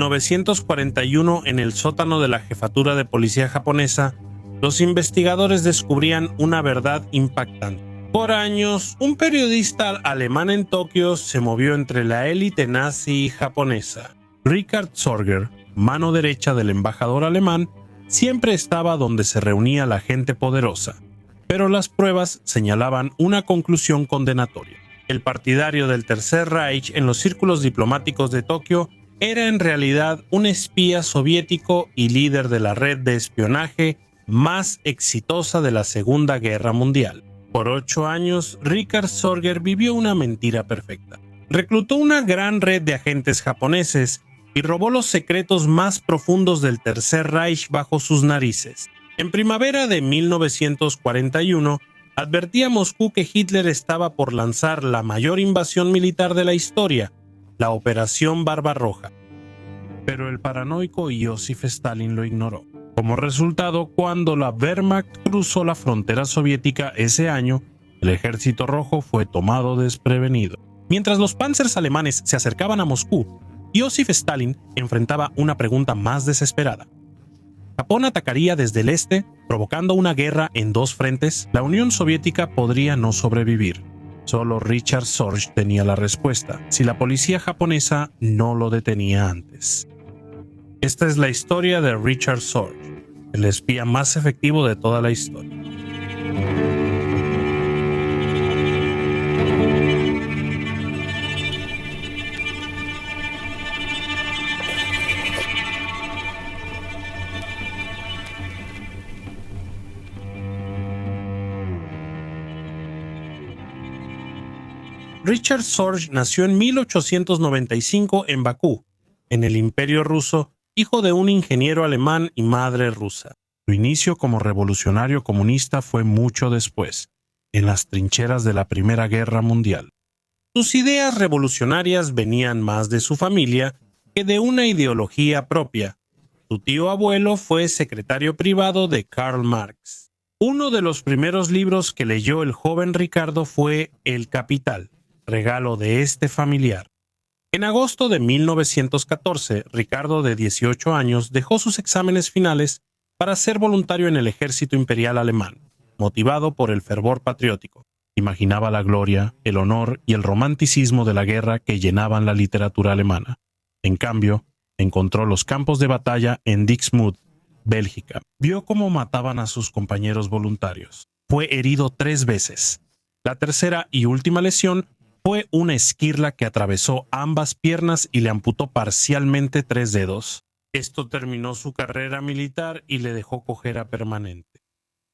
1941, en el sótano de la jefatura de policía japonesa, los investigadores descubrían una verdad impactante. Por años, un periodista alemán en Tokio se movió entre la élite nazi japonesa. Richard Sorger, mano derecha del embajador alemán, siempre estaba donde se reunía la gente poderosa, pero las pruebas señalaban una conclusión condenatoria. El partidario del Tercer Reich en los círculos diplomáticos de Tokio era en realidad un espía soviético y líder de la red de espionaje más exitosa de la Segunda Guerra Mundial. Por 8 años, Richard Sorger vivió una mentira perfecta. Reclutó una gran red de agentes japoneses y robó los secretos más profundos del Tercer Reich bajo sus narices. En primavera de 1941, advertía a Moscú que Hitler estaba por lanzar la mayor invasión militar de la historia, la Operación Barbarroja. Pero el paranoico Joseph Stalin lo ignoró. Como resultado, cuando la Wehrmacht cruzó la frontera soviética ese año, el Ejército Rojo fue tomado desprevenido. Mientras los panzers alemanes se acercaban a Moscú, Joseph Stalin enfrentaba una pregunta más desesperada. ¿Japón atacaría desde el este, provocando una guerra en 2 frentes? La Unión Soviética podría no sobrevivir. Solo Richard Sorge tenía la respuesta, si la policía japonesa no lo detenía antes. Esta es la historia de Richard Sorge, el espía más efectivo de toda la historia. Richard Sorge nació en 1895 en Bakú, en el Imperio Ruso, hijo de un ingeniero alemán y madre rusa. Su inicio como revolucionario comunista fue mucho después, en las trincheras de la Primera Guerra Mundial. Sus ideas revolucionarias venían más de su familia que de una ideología propia. Su tío abuelo fue secretario privado de Karl Marx. Uno de los primeros libros que leyó el joven Ricardo fue El Capital, regalo de este familiar. En agosto de 1914, Ricardo, de 18 años, dejó sus exámenes finales para ser voluntario en el ejército imperial alemán, motivado por el fervor patriótico. Imaginaba la gloria, el honor y el romanticismo de la guerra que llenaban la literatura alemana. En cambio, encontró los campos de batalla en Dixmude, Bélgica. Vio cómo mataban a sus compañeros voluntarios. Fue herido 3 veces. La tercera y última lesión fue una esquirla que atravesó ambas piernas y le amputó parcialmente 3 dedos. Esto terminó su carrera militar y le dejó cojera permanente.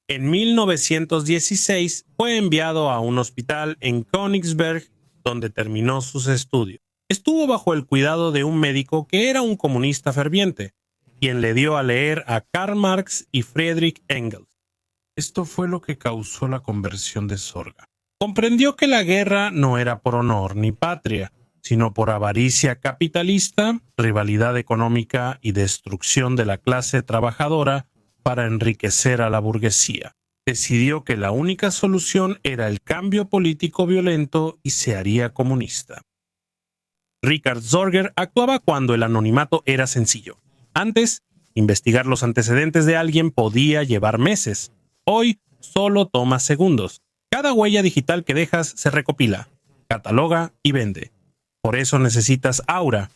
En 1916 fue enviado a un hospital en Königsberg, donde terminó sus estudios. Estuvo bajo el cuidado de un médico que era un comunista ferviente, quien le dio a leer a Karl Marx y Friedrich Engels. Esto fue lo que causó la conversión de Sorge. Comprendió que la guerra no era por honor ni patria, sino por avaricia capitalista, rivalidad económica y destrucción de la clase trabajadora para enriquecer a la burguesía. Decidió que la única solución era el cambio político violento y se haría comunista. Richard Sorge actuaba cuando el anonimato era sencillo. Antes, investigar los antecedentes de alguien podía llevar meses. Hoy, solo toma segundos. Cada huella digital que dejas se recopila, cataloga y vende. Por eso necesitas Aura,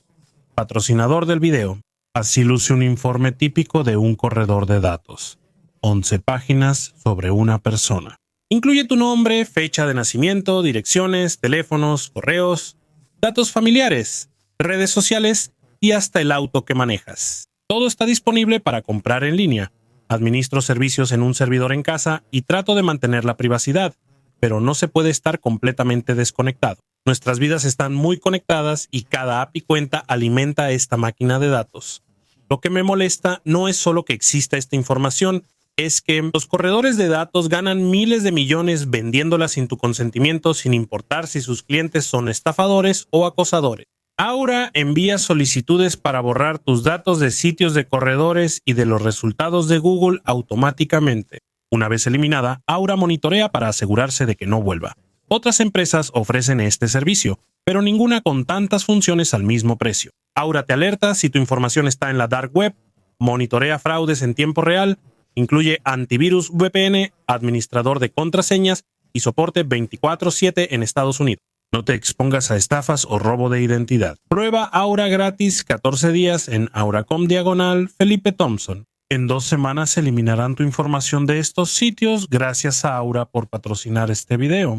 patrocinador del video. Así luce un informe típico de un corredor de datos. 11 páginas sobre una persona. Incluye tu nombre, fecha de nacimiento, direcciones, teléfonos, correos, datos familiares, redes sociales y hasta el auto que manejas. Todo está disponible para comprar en línea. Administro servicios en un servidor en casa y trato de mantener la privacidad, pero no se puede estar completamente desconectado. Nuestras vidas están muy conectadas y cada app y cuenta alimenta esta máquina de datos. Lo que me molesta no es solo que exista esta información, es que los corredores de datos ganan miles de millones vendiéndola sin tu consentimiento, sin importar si sus clientes son estafadores o acosadores. Aura envía solicitudes para borrar tus datos de sitios de corredores y de los resultados de Google automáticamente. Una vez eliminada, Aura monitorea para asegurarse de que no vuelva. Otras empresas ofrecen este servicio, pero ninguna con tantas funciones al mismo precio. Aura te alerta si tu información está en la dark web, monitorea fraudes en tiempo real, incluye antivirus VPN, administrador de contraseñas y soporte 24/7 en Estados Unidos. No te expongas a estafas o robo de identidad. Prueba Aura gratis 14 días en auracom/Felipe Thompson. En 2 semanas eliminarán tu información de estos sitios. Gracias a Aura por patrocinar este video.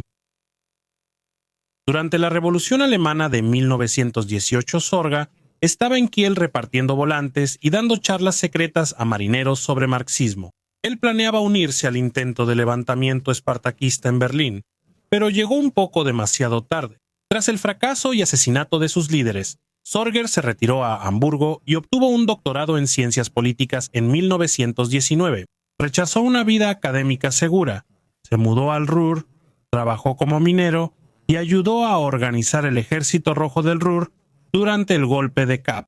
Durante la Revolución Alemana de 1918, Sorga estaba en Kiel repartiendo volantes y dando charlas secretas a marineros sobre marxismo. Él planeaba unirse al intento de levantamiento espartaquista en Berlín, pero llegó un poco demasiado tarde. Tras el fracaso y asesinato de sus líderes, Sorger se retiró a Hamburgo y obtuvo un doctorado en ciencias políticas en 1919. Rechazó una vida académica segura, se mudó al Ruhr, trabajó como minero y ayudó a organizar el Ejército Rojo del Ruhr durante el golpe de Kapp.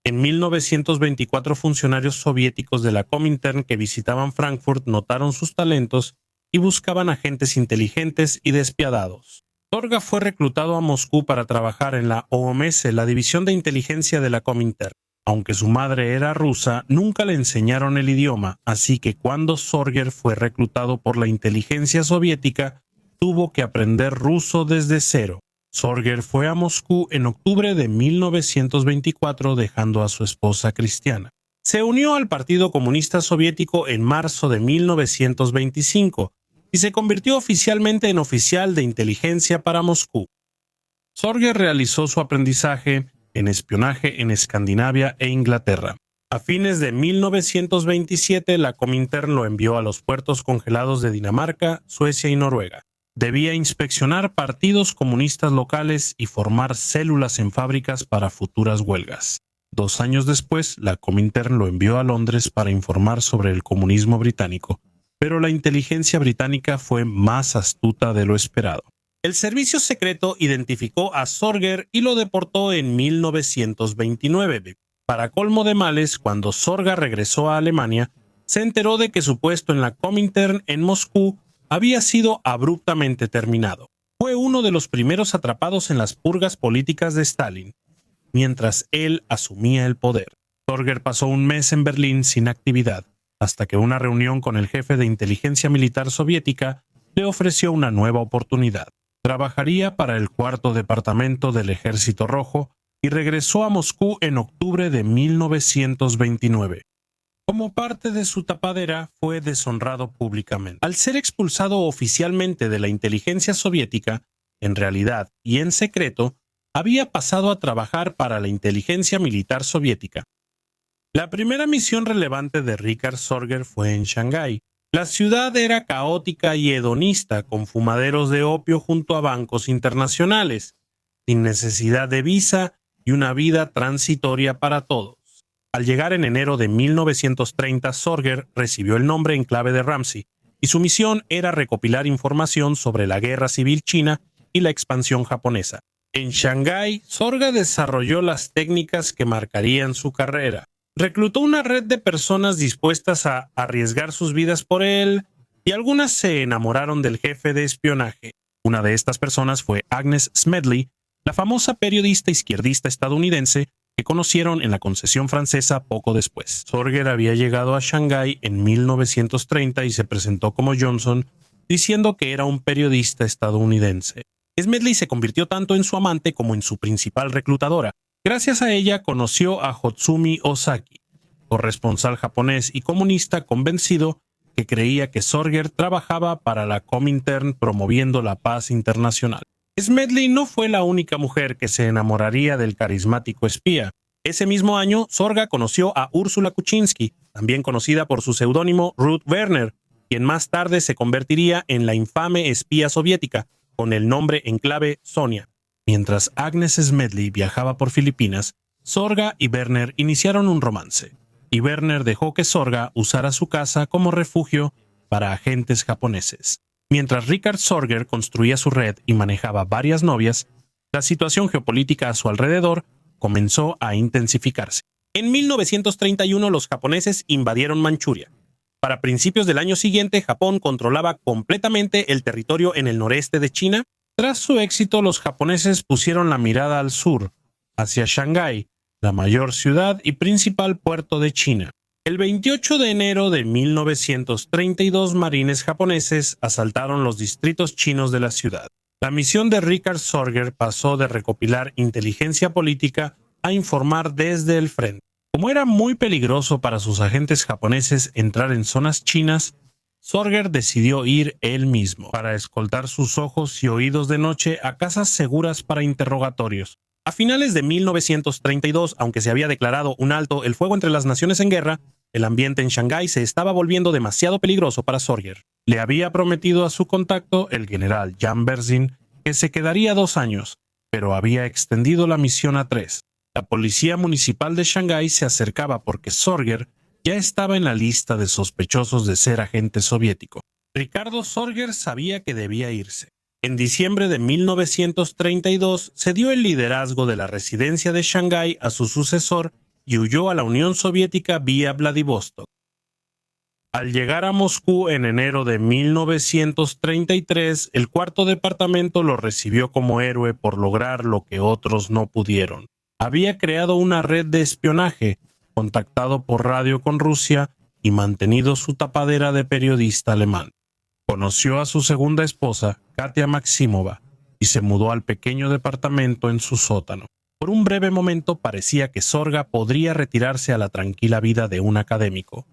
En 1924, funcionarios soviéticos de la Comintern que visitaban Frankfurt notaron sus talentos y buscaban agentes inteligentes y despiadados. Sorga fue reclutado a Moscú para trabajar en la OMS, la división de inteligencia de la Comintern. Aunque su madre era rusa, nunca le enseñaron el idioma, así que cuando Sorger fue reclutado por la inteligencia soviética, tuvo que aprender ruso desde cero. Sorger fue a Moscú en octubre de 1924, dejando a su esposa Cristiana. Se unió al Partido Comunista Soviético en marzo de 1925 y se convirtió oficialmente en oficial de inteligencia para Moscú. Sorger realizó su aprendizaje en espionaje en Escandinavia e Inglaterra. A fines de 1927, la Comintern lo envió a los puertos congelados de Dinamarca, Suecia y Noruega. Debía inspeccionar partidos comunistas locales y formar células en fábricas para futuras huelgas. 2 años después, la Comintern lo envió a Londres para informar sobre el comunismo británico, pero la inteligencia británica fue más astuta de lo esperado. El servicio secreto identificó a Sorger y lo deportó en 1929. Para colmo de males, cuando Sorga regresó a Alemania, se enteró de que su puesto en la Comintern en Moscú había sido abruptamente terminado. Fue uno de los primeros atrapados en las purgas políticas de Stalin, mientras él asumía el poder. Sorger pasó un mes en Berlín sin actividad, hasta que una reunión con el jefe de inteligencia militar soviética le ofreció una nueva oportunidad. Trabajaría para el 4º Departamento del Ejército Rojo y regresó a Moscú en octubre de 1929. Como parte de su tapadera, fue deshonrado públicamente. Al ser expulsado oficialmente de la inteligencia soviética, en realidad y en secreto, había pasado a trabajar para la inteligencia militar soviética. La primera misión relevante de Richard Sorger fue en Shanghái. La ciudad era caótica y hedonista, con fumaderos de opio junto a bancos internacionales, sin necesidad de visa y una vida transitoria para todos. Al llegar en enero de 1930, Sorger recibió el nombre en clave de Ramsey, y su misión era recopilar información sobre la guerra civil china y la expansión japonesa. En Shanghái, Sorga desarrolló las técnicas que marcarían su carrera. Reclutó una red de personas dispuestas a arriesgar sus vidas por él, y algunas se enamoraron del jefe de espionaje. Una de estas personas fue Agnes Smedley, la famosa periodista izquierdista estadounidense que conocieron en la concesión francesa poco después. Sorger había llegado a Shanghái en 1930 y se presentó como Johnson, diciendo que era un periodista estadounidense. Smedley se convirtió tanto en su amante como en su principal reclutadora. Gracias a ella conoció a Hotsumi Ozaki, corresponsal japonés y comunista convencido que creía que Sorger trabajaba para la Comintern promoviendo la paz internacional. Smedley no fue la única mujer que se enamoraría del carismático espía. Ese mismo año, Sorga conoció a Úrsula Kuczynski, también conocida por su seudónimo Ruth Werner, quien más tarde se convertiría en la infame espía soviética, con el nombre en clave Sonia. Mientras Agnes Smedley viajaba por Filipinas, Sorga y Werner iniciaron un romance, y Werner dejó que Sorga usara su casa como refugio para agentes japoneses. Mientras Richard Sorger construía su red y manejaba varias novias, la situación geopolítica a su alrededor comenzó a intensificarse. En 1931 los japoneses invadieron Manchuria. Para principios del año siguiente, Japón controlaba completamente el territorio en el noreste de China. Tras su éxito, los japoneses pusieron la mirada al sur, hacia Shanghái, la mayor ciudad y principal puerto de China. El 28 de enero de 1932, marines japoneses asaltaron los distritos chinos de la ciudad. La misión de Richard Sorger pasó de recopilar inteligencia política a informar desde el frente. Como era muy peligroso para sus agentes japoneses entrar en zonas chinas, Sorger decidió ir él mismo para escoltar sus ojos y oídos de noche a casas seguras para interrogatorios. A finales de 1932, aunque se había declarado un alto el fuego entre las naciones en guerra, el ambiente en Shanghái se estaba volviendo demasiado peligroso para Sorger. Le había prometido a su contacto, el general Jan Berzin, que se quedaría 2 años, pero había extendido la misión a 3. La policía municipal de Shanghái se acercaba porque Sorger ya estaba en la lista de sospechosos de ser agente soviético. Ricardo Sorger sabía que debía irse. En diciembre de 1932 se dio el liderazgo de la residencia de Shanghái a su sucesor y huyó a la Unión Soviética vía Vladivostok. Al llegar a Moscú en enero de 1933, el cuarto departamento lo recibió como héroe por lograr lo que otros no pudieron. Había creado una red de espionaje, contactado por radio con Rusia y mantenido su tapadera de periodista alemán. Conoció a su segunda esposa, Katia Maximova, y se mudó al pequeño departamento en su sótano. Por un breve momento parecía que Sorga podría retirarse a la tranquila vida de un académico,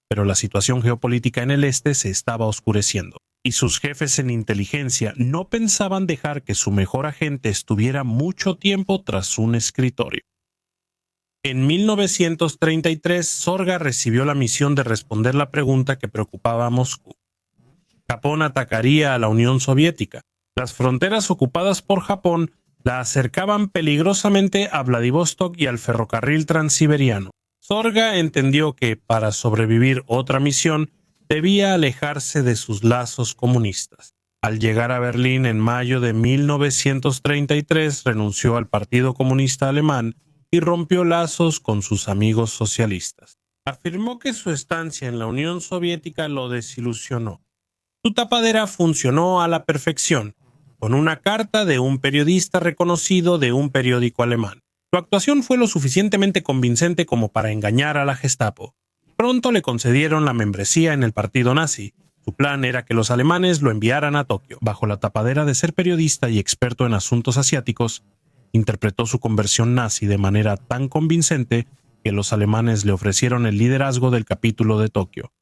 pero la situación geopolítica en el este se estaba oscureciendo, y sus jefes en inteligencia no pensaban dejar que su mejor agente estuviera mucho tiempo tras un escritorio. En 1933, Sorga recibió la misión de responder la pregunta que preocupaba a Moscú. Japón atacaría a la Unión Soviética. Las fronteras ocupadas por Japón la acercaban peligrosamente a Vladivostok y al ferrocarril transiberiano. Sorga entendió que, para sobrevivir otra misión, debía alejarse de sus lazos comunistas. Al llegar a Berlín en mayo de 1933, renunció al Partido Comunista Alemán y rompió lazos con sus amigos socialistas. Afirmó que su estancia en la Unión Soviética lo desilusionó. Su tapadera funcionó a la perfección, con una carta de un periodista reconocido de un periódico alemán. Su actuación fue lo suficientemente convincente como para engañar a la Gestapo. Pronto le concedieron la membresía en el partido nazi. Su plan era que los alemanes lo enviaran a Tokio. Bajo la tapadera de ser periodista y experto en asuntos asiáticos, interpretó su conversión nazi de manera tan convincente que los alemanes le ofrecieron el liderazgo del capítulo de Tokio.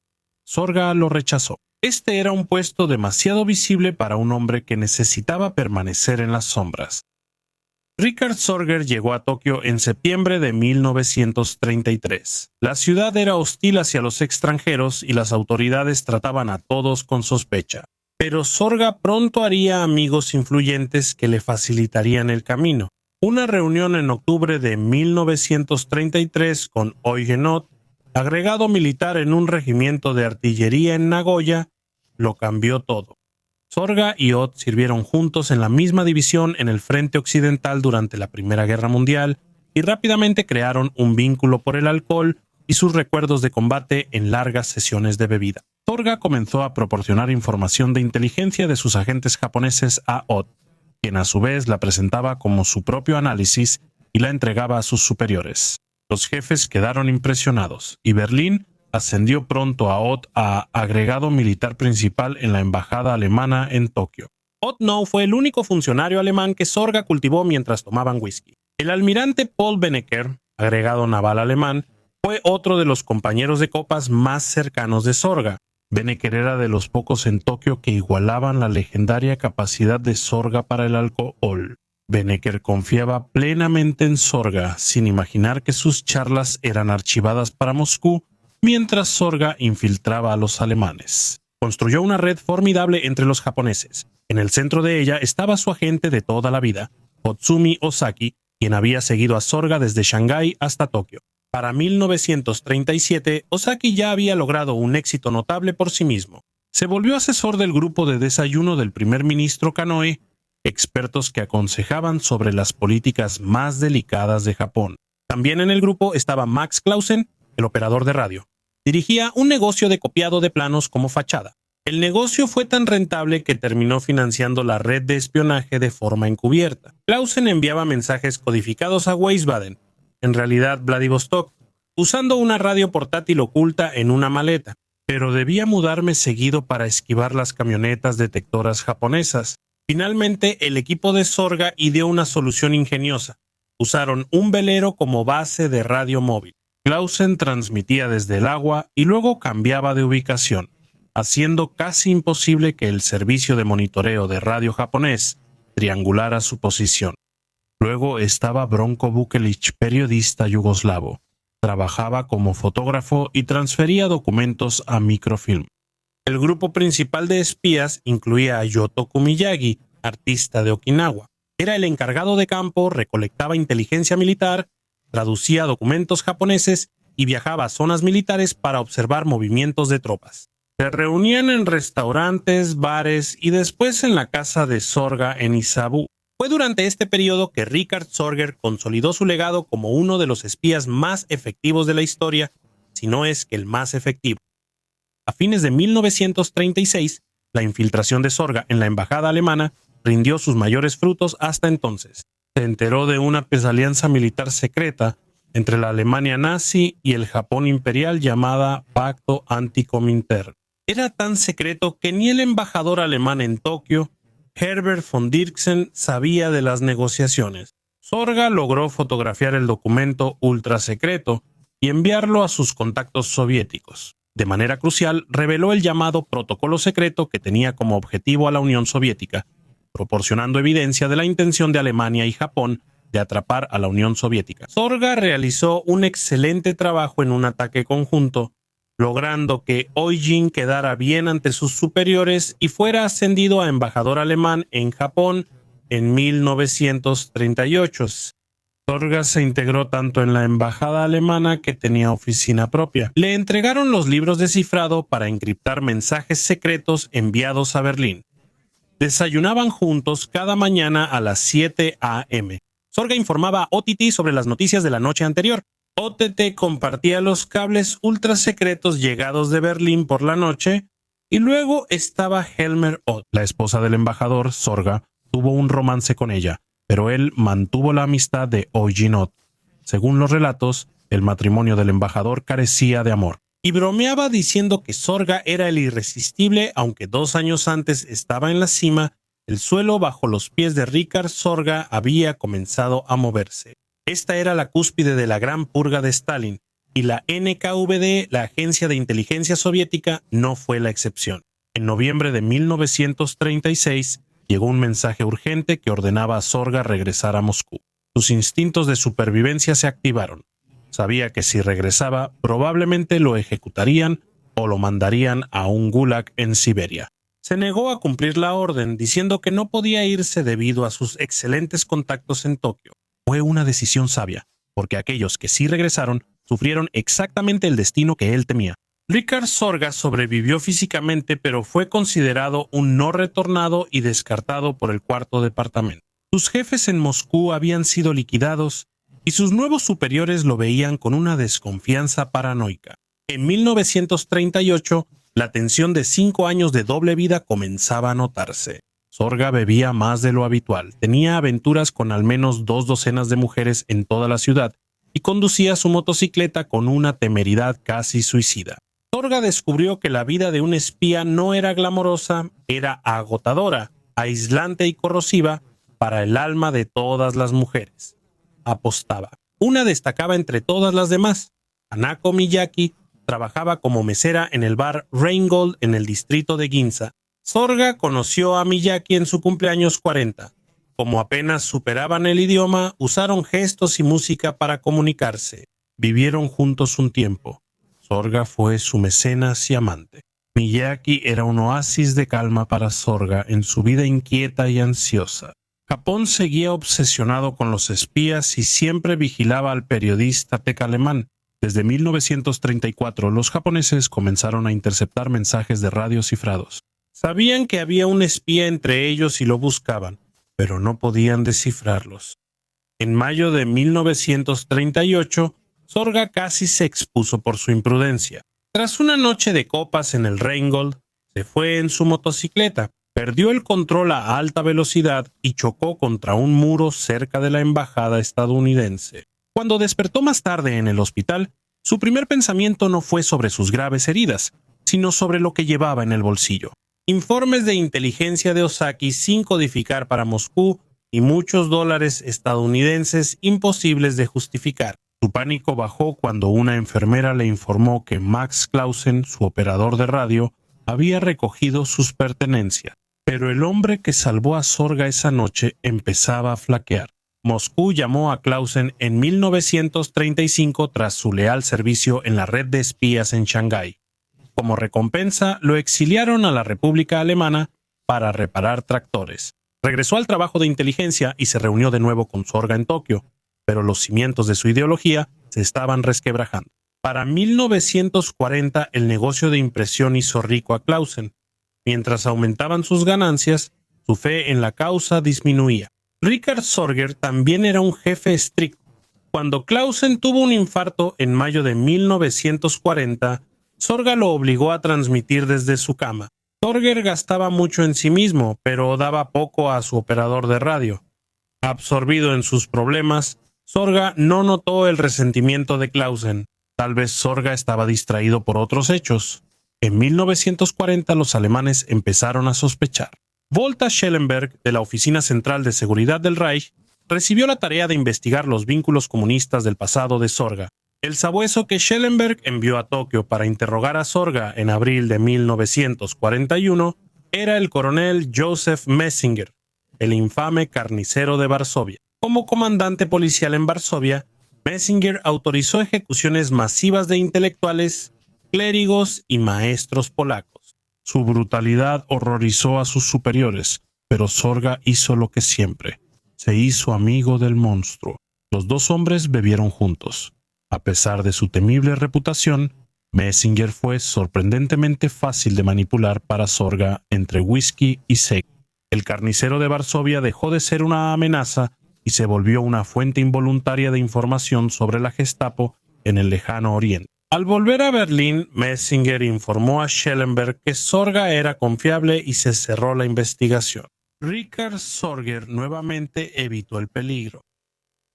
Sorga lo rechazó. Este era un puesto demasiado visible para un hombre que necesitaba permanecer en las sombras. Richard Sorger llegó a Tokio en septiembre de 1933. La ciudad era hostil hacia los extranjeros y las autoridades trataban a todos con sospecha. Pero Sorga pronto haría amigos influyentes que le facilitarían el camino. Una reunión en octubre de 1933 con Eugen Ott, agregado militar en un regimiento de artillería en Nagoya, lo cambió todo. Sorga y Ott sirvieron juntos en la misma división en el frente occidental durante la Primera Guerra Mundial y rápidamente crearon un vínculo por el alcohol y sus recuerdos de combate en largas sesiones de bebida. Sorga comenzó a proporcionar información de inteligencia de sus agentes japoneses a Ott, quien a su vez la presentaba como su propio análisis y la entregaba a sus superiores. Los jefes quedaron impresionados y Berlín ascendió pronto a Ott a agregado militar principal en la embajada alemana en Tokio. Ott no fue el único funcionario alemán que Sorga cultivó mientras tomaban whisky. El almirante Paul Benneker, agregado naval alemán, fue otro de los compañeros de copas más cercanos de Sorga. Benneker era de los pocos en Tokio que igualaban la legendaria capacidad de Sorga para el alcohol. Benneker confiaba plenamente en Sorga, sin imaginar que sus charlas eran archivadas para Moscú, mientras Sorga infiltraba a los alemanes. Construyó una red formidable entre los japoneses. En el centro de ella estaba su agente de toda la vida, Hotsumi Ozaki, quien había seguido a Sorga desde Shanghái hasta Tokio. Para 1937, Ozaki ya había logrado un éxito notable por sí mismo. Se volvió asesor del grupo de desayuno del primer ministro Kanoe, expertos que aconsejaban sobre las políticas más delicadas de Japón. También en el grupo estaba Max Clausen, el operador de radio. Dirigía un negocio de copiado de planos como fachada. El negocio fue tan rentable que terminó financiando la red de espionaje de forma encubierta. Clausen enviaba mensajes codificados a Wiesbaden, en realidad Vladivostok, usando una radio portátil oculta en una maleta, pero debía mudarme seguido para esquivar las camionetas detectoras japonesas. Finalmente, el equipo de Sorga ideó una solución ingeniosa. Usaron un velero como base de radio móvil. Clausen transmitía desde el agua y luego cambiaba de ubicación, haciendo casi imposible que el servicio de monitoreo de radio japonés triangulara su posición. Luego estaba Bronko Vukelic, periodista yugoslavo. Trabajaba como fotógrafo y transfería documentos a microfilm. El grupo principal de espías incluía a Yotoku Miyagi, artista de Okinawa. Era el encargado de campo, recolectaba inteligencia militar, traducía documentos japoneses y viajaba a zonas militares para observar movimientos de tropas. Se reunían en restaurantes, bares y después en la casa de Sorga en Isabu. Fue durante este periodo que Richard Sorger consolidó su legado como uno de los espías más efectivos de la historia, si no es que el más efectivo. A fines de 1936, la infiltración de Sorga en la embajada alemana rindió sus mayores frutos hasta entonces. Se enteró de una alianza militar secreta entre la Alemania nazi y el Japón imperial llamada Pacto Anticomintern. Era tan secreto que ni el embajador alemán en Tokio, Herbert von Dirksen, sabía de las negociaciones. Sorga logró fotografiar el documento ultrasecreto y enviarlo a sus contactos soviéticos. De manera crucial, reveló el llamado protocolo secreto que tenía como objetivo a la Unión Soviética, proporcionando evidencia de la intención de Alemania y Japón de atrapar a la Unión Soviética. Sorga realizó un excelente trabajo en un ataque conjunto, logrando que Eugene quedara bien ante sus superiores y fuera ascendido a embajador alemán en Japón en 1938. Sorga se integró tanto en la embajada alemana que tenía oficina propia. Le entregaron los libros de cifrado para encriptar mensajes secretos enviados a Berlín. Desayunaban juntos cada mañana a las 7 a.m. Sorga informaba a OTT sobre las noticias de la noche anterior. OTT compartía los cables ultrasecretos llegados de Berlín por la noche, y luego estaba Helmer Ott. La esposa del embajador, Sorga, tuvo un romance con ella, pero él mantuvo la amistad de Eugene Ott. Según los relatos, el matrimonio del embajador carecía de amor. Y bromeaba diciendo que Sorga era el irresistible, aunque 2 años antes estaba en la cima. El suelo bajo los pies de Richard Sorga había comenzado a moverse. Esta era la cúspide de la gran purga de Stalin, y la NKVD, la agencia de inteligencia soviética, no fue la excepción. En noviembre de 1936 llegó un mensaje urgente que ordenaba a Sorga regresar a Moscú. Sus instintos de supervivencia se activaron. Sabía que si regresaba, probablemente lo ejecutarían o lo mandarían a un gulag en Siberia. Se negó a cumplir la orden, diciendo que no podía irse debido a sus excelentes contactos en Tokio. Fue una decisión sabia, porque aquellos que sí regresaron sufrieron exactamente el destino que él temía. Richard Sorga sobrevivió físicamente, pero fue considerado un no retornado y descartado por el cuarto departamento. Sus jefes en Moscú habían sido liquidados y sus nuevos superiores lo veían con una desconfianza paranoica. En 1938, la tensión de 5 años de doble vida comenzaba a notarse. Sorga bebía más de lo habitual, tenía aventuras con al menos 2 docenas de mujeres en toda la ciudad y conducía su motocicleta con una temeridad casi suicida. Sorga descubrió que la vida de un espía no era glamorosa, era agotadora, aislante y corrosiva para el alma de todas las mujeres. Apostaba. Una destacaba entre todas las demás. Hanako Miyaki trabajaba como mesera en el bar Rheingold en el distrito de Ginza. Sorga conoció a Miyaki en su cumpleaños 40. Como apenas superaban el idioma, usaron gestos y música para comunicarse. Vivieron juntos un tiempo. Sorga fue su mecenas y amante. Miyaki era un oasis de calma para Sorga en su vida inquieta y ansiosa. Japón seguía obsesionado con los espías y siempre vigilaba al periodista TEC alemán. Desde 1934, los japoneses comenzaron a interceptar mensajes de radio cifrados. Sabían que había un espía entre ellos y lo buscaban, pero no podían descifrarlos. En mayo de 1938, Sorga casi se expuso por su imprudencia. Tras una noche de copas en el Rheingold, Se fue en su motocicleta, perdió el control a alta velocidad y chocó contra un muro cerca de la embajada estadounidense. Cuando despertó más tarde en el hospital, su primer pensamiento no fue sobre sus graves heridas, sino sobre lo que llevaba en el bolsillo. Informes de inteligencia de Ozaki sin codificar para Moscú y muchos dólares estadounidenses imposibles de justificar. Su pánico bajó cuando una enfermera le informó que Max Clausen, su operador de radio, había recogido sus pertenencias. Pero el hombre que salvó a Sorga esa noche empezaba a flaquear. Moscú llamó a Clausen en 1935 tras su leal servicio en la red de espías en Shanghái. Como recompensa, lo exiliaron a la República Alemana para reparar tractores. Regresó al trabajo de inteligencia y se reunió de nuevo con Sorga en Tokio, pero los cimientos de su ideología se estaban resquebrajando. Para 1940, el negocio de impresión hizo rico a Clausen. Mientras aumentaban sus ganancias, su fe en la causa disminuía. Richard Sorger también era un jefe estricto. Cuando Clausen tuvo un infarto en mayo de 1940, Sorga lo obligó a transmitir desde su cama. Sorger gastaba mucho en sí mismo, pero daba poco a su operador de radio. Absorbido en sus problemas, Sorga no notó el resentimiento de Clausen. Tal vez Sorga estaba distraído por otros hechos. En 1940 los alemanes empezaron a sospechar. Volta Schellenberg, de la Oficina Central de Seguridad del Reich, recibió la tarea de investigar los vínculos comunistas del pasado de Sorga. El sabueso que Schellenberg envió a Tokio para interrogar a Sorga en abril de 1941 era el coronel Joseph Messinger, el infame carnicero de Varsovia. Como comandante policial en Varsovia, Messinger autorizó ejecuciones masivas de intelectuales, clérigos y maestros polacos. Su brutalidad horrorizó a sus superiores, pero Sorga hizo lo que siempre. Se hizo amigo del monstruo. Los dos hombres bebieron juntos. A pesar de su temible reputación, Messinger fue sorprendentemente fácil de manipular para Sorga entre whisky y sake. El carnicero de Varsovia dejó de ser una amenaza y se volvió una fuente involuntaria de información sobre la Gestapo en el lejano Oriente. Al volver a Berlín, Messinger informó a Schellenberg que Sorga era confiable y se cerró la investigación. Richard Sorger nuevamente evitó el peligro.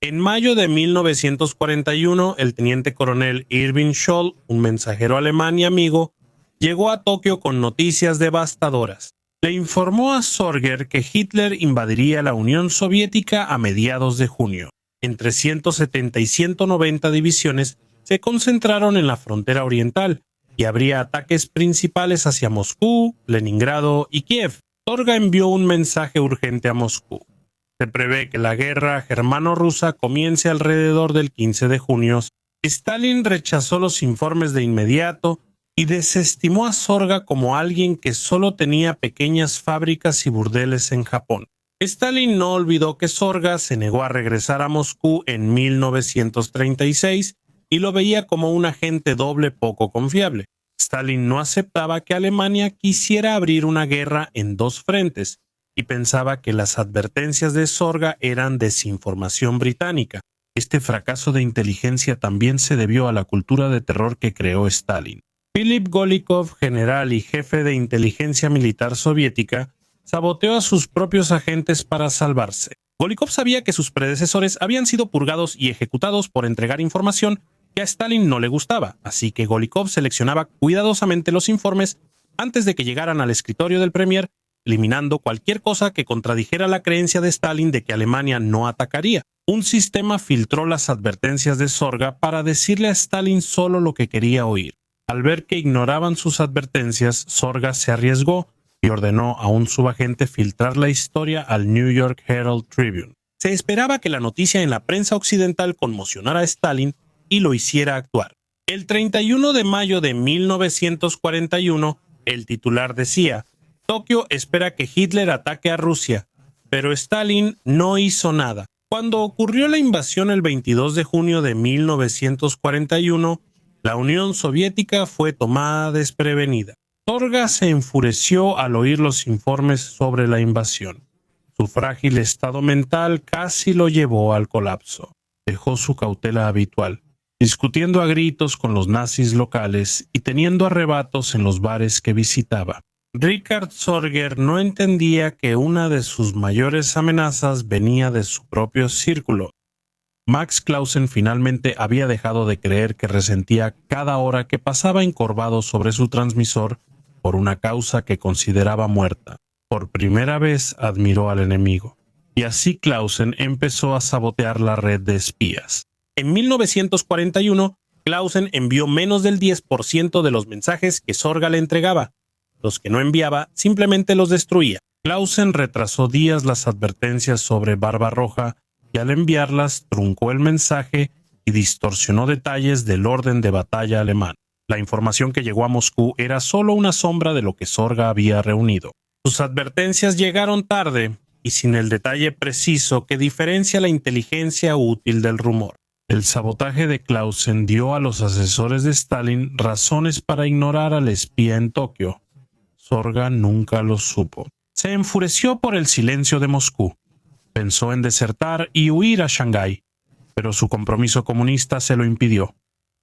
En mayo de 1941, el teniente coronel Irving Scholl, un mensajero alemán y amigo, llegó a Tokio con noticias devastadoras. Le informó a Sorger que Hitler invadiría la Unión Soviética a mediados de junio. Entre 170 y 190 divisiones se concentraron en la frontera oriental y habría ataques principales hacia Moscú, Leningrado y Kiev. Sorga envió un mensaje urgente a Moscú. Se prevé que la guerra germano-rusa comience alrededor del 15 de junio. Stalin rechazó los informes de inmediato y desestimó a Sorga como alguien que solo tenía pequeñas fábricas y burdeles en Japón. Stalin no olvidó que Sorga se negó a regresar a Moscú en 1936 y lo veía como un agente doble poco confiable. Stalin no aceptaba que Alemania quisiera abrir una guerra en dos frentes y pensaba que las advertencias de Sorga eran desinformación británica. Este fracaso de inteligencia también se debió a la cultura de terror que creó Stalin. Philip Golikov, general y jefe de inteligencia militar soviética, saboteó a sus propios agentes para salvarse. Golikov sabía que sus predecesores habían sido purgados y ejecutados por entregar información que a Stalin no le gustaba, así que Golikov seleccionaba cuidadosamente los informes antes de que llegaran al escritorio del premier, eliminando cualquier cosa que contradijera la creencia de Stalin de que Alemania no atacaría. Un sistema filtró las advertencias de Sorga para decirle a Stalin solo lo que quería oír. Al ver que ignoraban sus advertencias, Sorga se arriesgó y ordenó a un subagente filtrar la historia al New York Herald Tribune. Se esperaba que la noticia en la prensa occidental conmocionara a Stalin y lo hiciera actuar. El 31 de mayo de 1941, el titular decía: Tokio espera que Hitler ataque a Rusia, pero Stalin no hizo nada. Cuando ocurrió la invasión el 22 de junio de 1941, la Unión Soviética fue tomada desprevenida. Sorga se enfureció al oír los informes sobre la invasión. Su frágil estado mental casi lo llevó al colapso. Dejó su cautela habitual, discutiendo a gritos con los nazis locales y teniendo arrebatos en los bares que visitaba. Richard Sorger no entendía que una de sus mayores amenazas venía de su propio círculo. Max Clausen finalmente había dejado de creer que resentía cada hora que pasaba encorvado sobre su transmisor por una causa que consideraba muerta. Por primera vez admiró al enemigo. Y así Clausen empezó a sabotear la red de espías. En 1941, Clausen envió menos del 10% de los mensajes que Sorga le entregaba. Los que no enviaba, simplemente los destruía. Clausen retrasó días las advertencias sobre Barbarroja y al enviarlas truncó el mensaje y distorsionó detalles del orden de batalla alemán. La información que llegó a Moscú era solo una sombra de lo que Sorga había reunido. Sus advertencias llegaron tarde y sin el detalle preciso que diferencia la inteligencia útil del rumor. El sabotaje de Clausen dio a los asesores de Stalin razones para ignorar al espía en Tokio. Sorga nunca lo supo. Se enfureció por el silencio de Moscú. Pensó en desertar y huir a Shanghái, pero su compromiso comunista se lo impidió.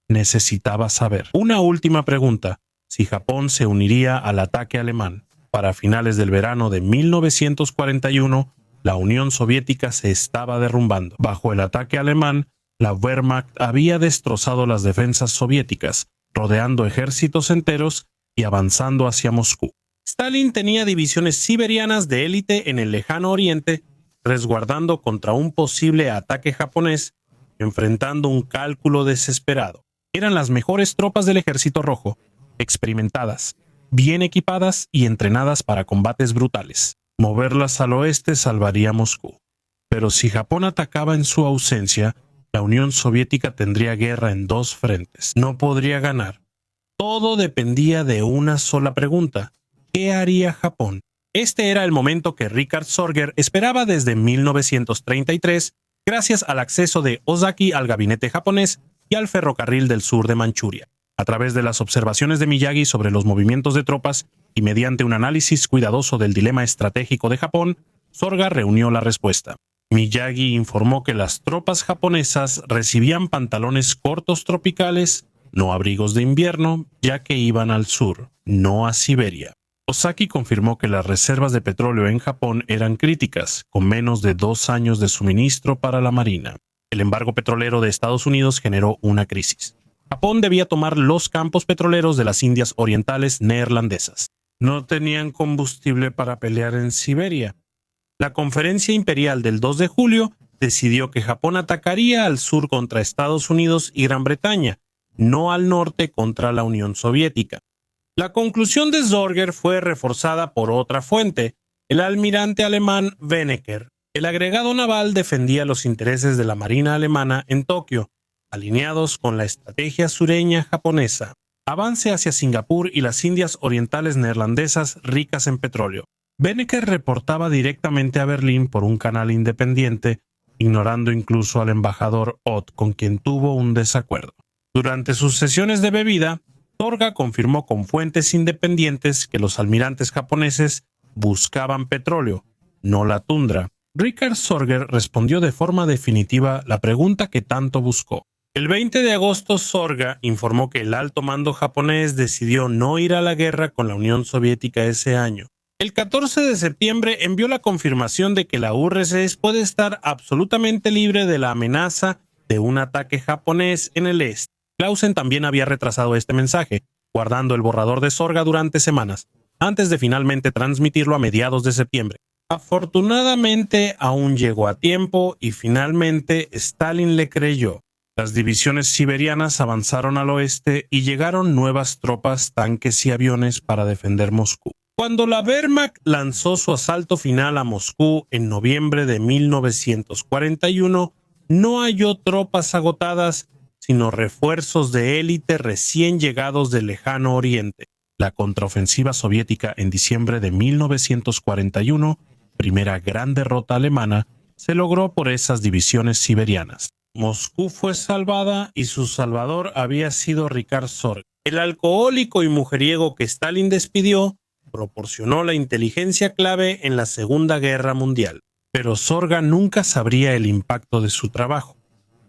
Necesitaba saber. Una última pregunta: si Japón se uniría al ataque alemán. Para finales del verano de 1941, la Unión Soviética se estaba derrumbando. Bajo el ataque alemán, la Wehrmacht había destrozado las defensas soviéticas, rodeando ejércitos enteros y avanzando hacia Moscú. Stalin tenía divisiones siberianas de élite en el lejano oriente, resguardando contra un posible ataque japonés, enfrentando un cálculo desesperado. Eran las mejores tropas del Ejército Rojo, experimentadas, bien equipadas y entrenadas para combates brutales. Moverlas al oeste salvaría Moscú. Pero si Japón atacaba en su ausencia, la Unión Soviética tendría guerra en dos frentes. No podría ganar. Todo dependía de una sola pregunta: ¿qué haría Japón? Este era el momento que Richard Sorger esperaba desde 1933, gracias al acceso de Ozaki al gabinete japonés y al ferrocarril del sur de Manchuria. A través de las observaciones de Miyagi sobre los movimientos de tropas y mediante un análisis cuidadoso del dilema estratégico de Japón, Sorga reunió la respuesta. Miyagi informó que las tropas japonesas recibían pantalones cortos tropicales, no abrigos de invierno, ya que iban al sur, no a Siberia. Ozaki confirmó que las reservas de petróleo en Japón eran críticas, con menos de 2 años de suministro para la marina. El embargo petrolero de Estados Unidos generó una crisis. Japón debía tomar los campos petroleros de las Indias Orientales neerlandesas. No tenían combustible para pelear en Siberia. La Conferencia Imperial del 2 de julio decidió que Japón atacaría al sur contra Estados Unidos y Gran Bretaña, no al norte contra la Unión Soviética. La conclusión de Sorger fue reforzada por otra fuente, el almirante alemán Wenneker. El agregado naval defendía los intereses de la marina alemana en Tokio, alineados con la estrategia sureña japonesa. Avance hacia Singapur y las Indias Orientales neerlandesas ricas en petróleo. Wenneker reportaba directamente a Berlín por un canal independiente, ignorando incluso al embajador Ott, con quien tuvo un desacuerdo. Durante sus sesiones de bebida, Sorga confirmó con fuentes independientes que los almirantes japoneses buscaban petróleo, no la tundra. Richard Sorger respondió de forma definitiva la pregunta que tanto buscó. El 20 de agosto, Sorga informó que el alto mando japonés decidió no ir a la guerra con la Unión Soviética ese año. El 14 de septiembre envió la confirmación de que la URSS puede estar absolutamente libre de la amenaza de un ataque japonés en el este. Clausen también había retrasado este mensaje, guardando el borrador de Sorga durante semanas, antes de finalmente transmitirlo a mediados de septiembre. Afortunadamente aún llegó a tiempo y finalmente Stalin le creyó. Las divisiones siberianas avanzaron al oeste y llegaron nuevas tropas, tanques y aviones para defender Moscú. Cuando la Wehrmacht lanzó su asalto final a Moscú en noviembre de 1941, no halló tropas agotadas, sino refuerzos de élite recién llegados del lejano oriente. La contraofensiva soviética en diciembre de 1941, primera gran derrota alemana, se logró por esas divisiones siberianas. Moscú fue salvada y su salvador había sido Richard Sorge. El alcohólico y mujeriego que Stalin despidió proporcionó la inteligencia clave en la Segunda Guerra Mundial. Pero Sorga nunca sabría el impacto de su trabajo.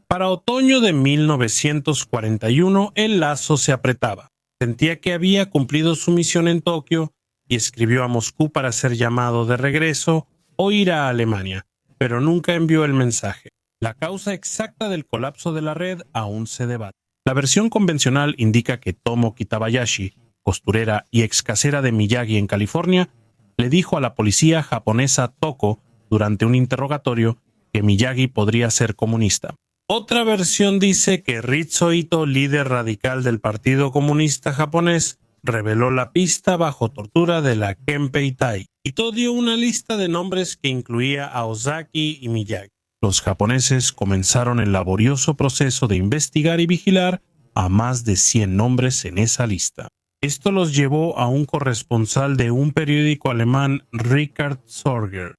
Para otoño de 1941, el lazo se apretaba. Sentía que había cumplido su misión en Tokio y escribió a Moscú para ser llamado de regreso o ir a Alemania, pero nunca envió el mensaje. La causa exacta del colapso de la red aún se debate. La versión convencional indica que Tomo Kitabayashi, costurera y ex casera de Miyagi en California, le dijo a la policía japonesa Toko durante un interrogatorio que Miyagi podría ser comunista. Otra versión dice que Ritsuo Ito, líder radical del Partido Comunista Japonés, reveló la pista bajo tortura de la Kempei Tai. Ito dio una lista de nombres que incluía a Ozaki y Miyagi. Los japoneses comenzaron el laborioso proceso de investigar y vigilar a más de 100 nombres en esa lista. Esto los llevó a un corresponsal de un periódico alemán, Richard Sorger.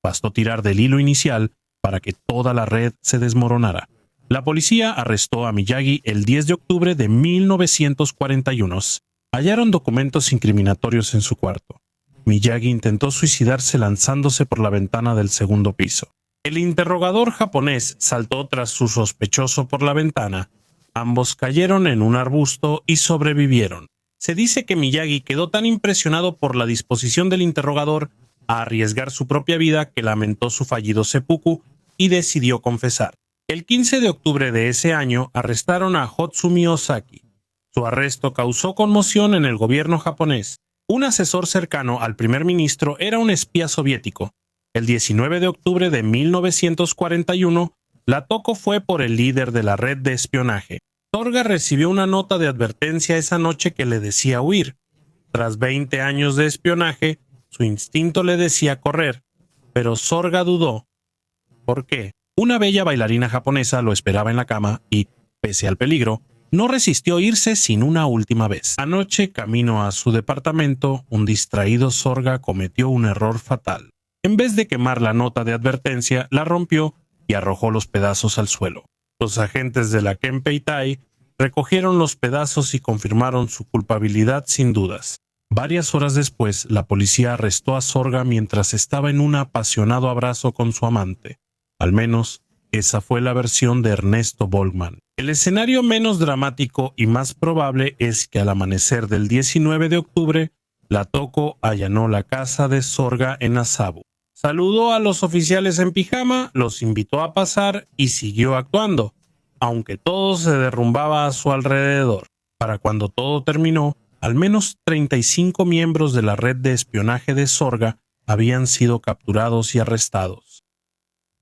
Bastó tirar del hilo inicial para que toda la red se desmoronara. La policía arrestó a Miyagi el 10 de octubre de 1941. Hallaron documentos incriminatorios en su cuarto. Miyagi intentó suicidarse lanzándose por la ventana del segundo piso. El interrogador japonés saltó tras su sospechoso por la ventana. Ambos cayeron en un arbusto y sobrevivieron. Se dice que Miyagi quedó tan impresionado por la disposición del interrogador a arriesgar su propia vida que lamentó su fallido seppuku y decidió confesar. El 15 de octubre de ese año arrestaron a Hotsumi Ozaki. Su arresto causó conmoción en el gobierno japonés. Un asesor cercano al primer ministro era un espía soviético. El 19 de octubre de 1941, la Toko fue por el líder de la red de espionaje. Sorga recibió una nota de advertencia esa noche que le decía huir. Tras 20 años de espionaje, su instinto le decía correr, pero Sorga dudó. ¿Por qué? Una bella bailarina japonesa lo esperaba en la cama y, pese al peligro, no resistió irse sin una última vez. Anoche, camino a su departamento, un distraído Sorga cometió un error fatal. En vez de quemar la nota de advertencia, la rompió y arrojó los pedazos al suelo. Los agentes de la Kempei Tai recogieron los pedazos y confirmaron su culpabilidad sin dudas. Varias horas después, la policía arrestó a Sorga mientras estaba en un apasionado abrazo con su amante. Al menos, esa fue la versión de Ernesto Volkmann. El escenario menos dramático y más probable es que al amanecer del 19 de octubre, la Toko allanó la casa de Sorga en Asabu. Saludó a los oficiales en pijama, los invitó a pasar y siguió actuando, aunque todo se derrumbaba a su alrededor. Para cuando todo terminó, al menos 35 miembros de la red de espionaje de Sorga habían sido capturados y arrestados.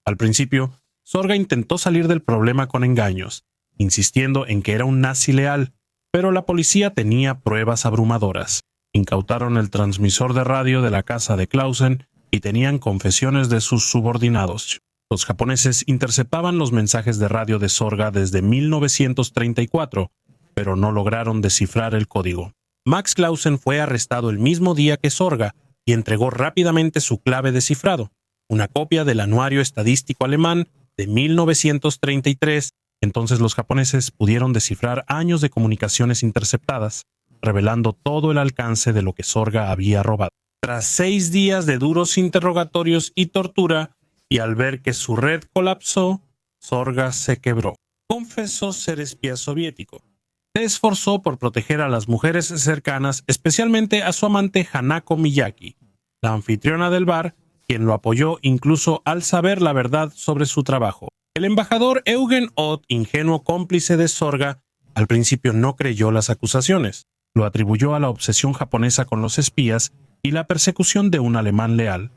Al principio, Sorga intentó salir del problema con engaños, insistiendo en que era un nazi leal, pero la policía tenía pruebas abrumadoras. Incautaron el transmisor de radio de la casa de Clausen y tenían confesiones de sus subordinados. Los japoneses interceptaban los mensajes de radio de Sorga desde 1934, pero no lograron descifrar el código. Max Clausen fue arrestado el mismo día que Sorga y entregó rápidamente su clave de cifrado, una copia del anuario estadístico alemán de 1933. Entonces los japoneses pudieron descifrar años de comunicaciones interceptadas, revelando todo el alcance de lo que Sorga había robado. Tras 6 días de duros interrogatorios y tortura, y al ver que su red colapsó, Sorga se quebró. Confesó ser espía soviético. Se esforzó por proteger a las mujeres cercanas, especialmente a su amante Hanako Miyaki, la anfitriona del bar, quien lo apoyó incluso al saber la verdad sobre su trabajo. El embajador Eugen Ott, ingenuo cómplice de Sorga, al principio no creyó las acusaciones. Lo atribuyó a la obsesión japonesa con los espías y la persecución de un alemán leal.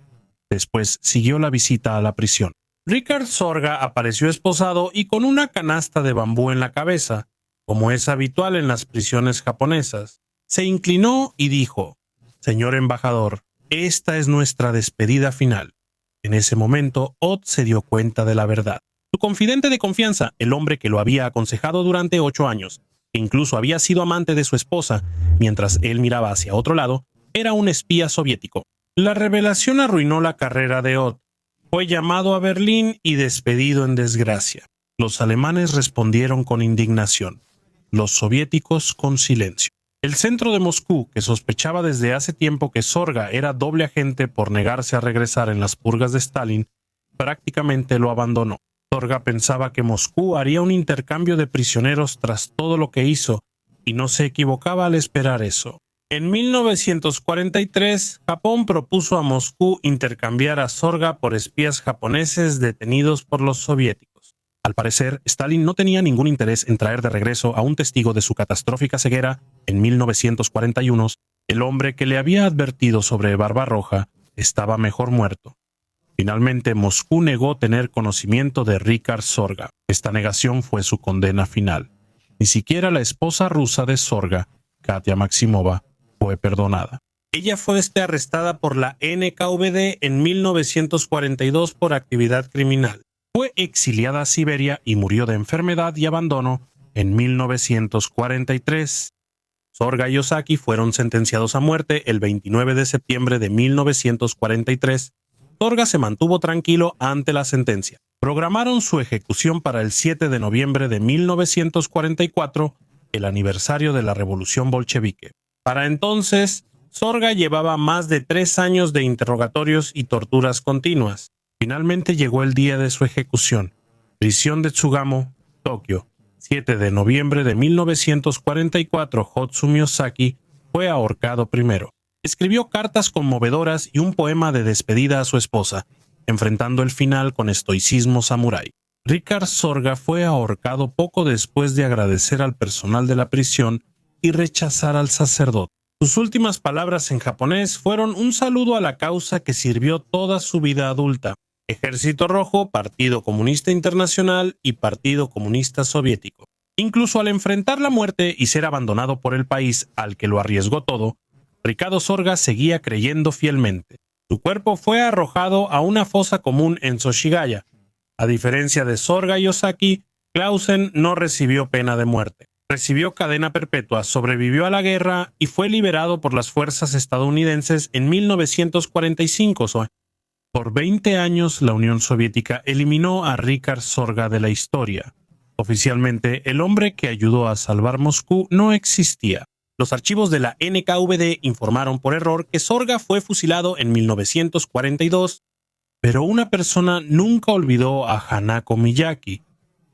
Después siguió la visita a la prisión. Richard Sorga apareció esposado y con una canasta de bambú en la cabeza, como es habitual en las prisiones japonesas. Se inclinó y dijo: «Señor embajador, esta es nuestra despedida final». En ese momento, Ott se dio cuenta de la verdad. Su confidente de confianza, el hombre que lo había aconsejado durante 8 años, que incluso había sido amante de su esposa mientras él miraba hacia otro lado, era un espía soviético. La revelación arruinó la carrera de Ott. Fue llamado a Berlín y despedido en desgracia. Los alemanes respondieron con indignación, los soviéticos con silencio. El centro de Moscú, que sospechaba desde hace tiempo que Sorga era doble agente por negarse a regresar en las purgas de Stalin, prácticamente lo abandonó. Sorga pensaba que Moscú haría un intercambio de prisioneros tras todo lo que hizo, y no se equivocaba al esperar eso. En 1943, Japón propuso a Moscú intercambiar a Zorga por espías japoneses detenidos por los soviéticos. Al parecer, Stalin no tenía ningún interés en traer de regreso a un testigo de su catastrófica ceguera. En 1941, el hombre que le había advertido sobre Barbarroja estaba mejor muerto. Finalmente, Moscú negó tener conocimiento de Richard Zorga. Esta negación fue su condena final. Ni siquiera la esposa rusa de Zorga, Katia Maximova, fue perdonada. Ella fue arrestada por la NKVD en 1942 por actividad criminal. Fue exiliada a Siberia y murió de enfermedad y abandono en 1943. Zorga y Ozaki fueron sentenciados a muerte el 29 de septiembre de 1943. Zorga se mantuvo tranquilo ante la sentencia. Programaron su ejecución para el 7 de noviembre de 1944, el aniversario de la Revolución Bolchevique. Para entonces, Zorga llevaba más de 3 años de interrogatorios y torturas continuas. Finalmente llegó el día de su ejecución. Prisión de Tsugamo, Tokio. 7 de noviembre de 1944, Hotsumi Ozaki fue ahorcado primero. Escribió cartas conmovedoras y un poema de despedida a su esposa, enfrentando el final con estoicismo samurái. Richard Zorga fue ahorcado poco después de agradecer al personal de la prisión y rechazar al sacerdote. Sus últimas palabras en japonés fueron un saludo a la causa que sirvió toda su vida adulta: Ejército Rojo, Partido Comunista Internacional y Partido Comunista Soviético. Incluso al enfrentar la muerte y ser abandonado por el país al que lo arriesgó todo, Ricardo Zorga seguía creyendo fielmente. Su cuerpo fue arrojado a una fosa común en Soshigaya. A diferencia de Zorga y Ozaki, Clausen no recibió pena de muerte. Recibió cadena perpetua, sobrevivió a la guerra y fue liberado por las fuerzas estadounidenses en 1945. Por 20 años, la Unión Soviética eliminó a Richard Zorga de la historia. Oficialmente, el hombre que ayudó a salvar Moscú no existía. Los archivos de la NKVD informaron por error que Zorga fue fusilado en 1942, pero una persona nunca olvidó a Hanako Miyaki,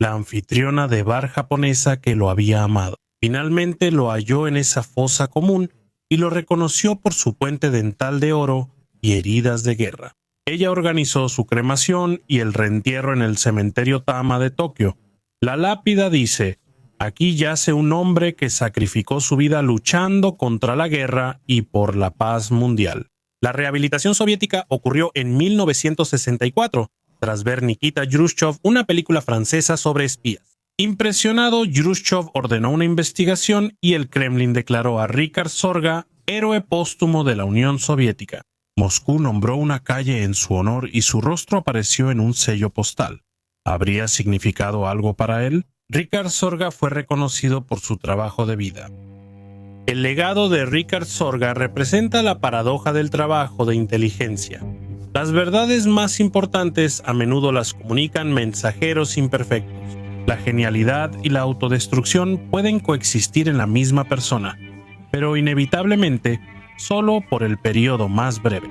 la anfitriona de bar japonesa que lo había amado. Finalmente lo halló en esa fosa común y lo reconoció por su puente dental de oro y heridas de guerra. Ella organizó su cremación y el reentierro en el cementerio Tama de Tokio. La lápida dice: aquí yace un hombre que sacrificó su vida luchando contra la guerra y por la paz mundial. La rehabilitación soviética ocurrió en 1964, tras ver Nikita Khrushchev, una película francesa sobre espías. Impresionado, Khrushchev ordenó una investigación y el Kremlin declaró a Richard Zorga héroe póstumo de la Unión Soviética. Moscú nombró una calle en su honor y su rostro apareció en un sello postal. ¿Habría significado algo para él? Richard Zorga fue reconocido por su trabajo de vida. El legado de Richard Zorga representa la paradoja del trabajo de inteligencia. Las verdades más importantes a menudo las comunican mensajeros imperfectos. La genialidad y la autodestrucción pueden coexistir en la misma persona, pero inevitablemente solo por el periodo más breve.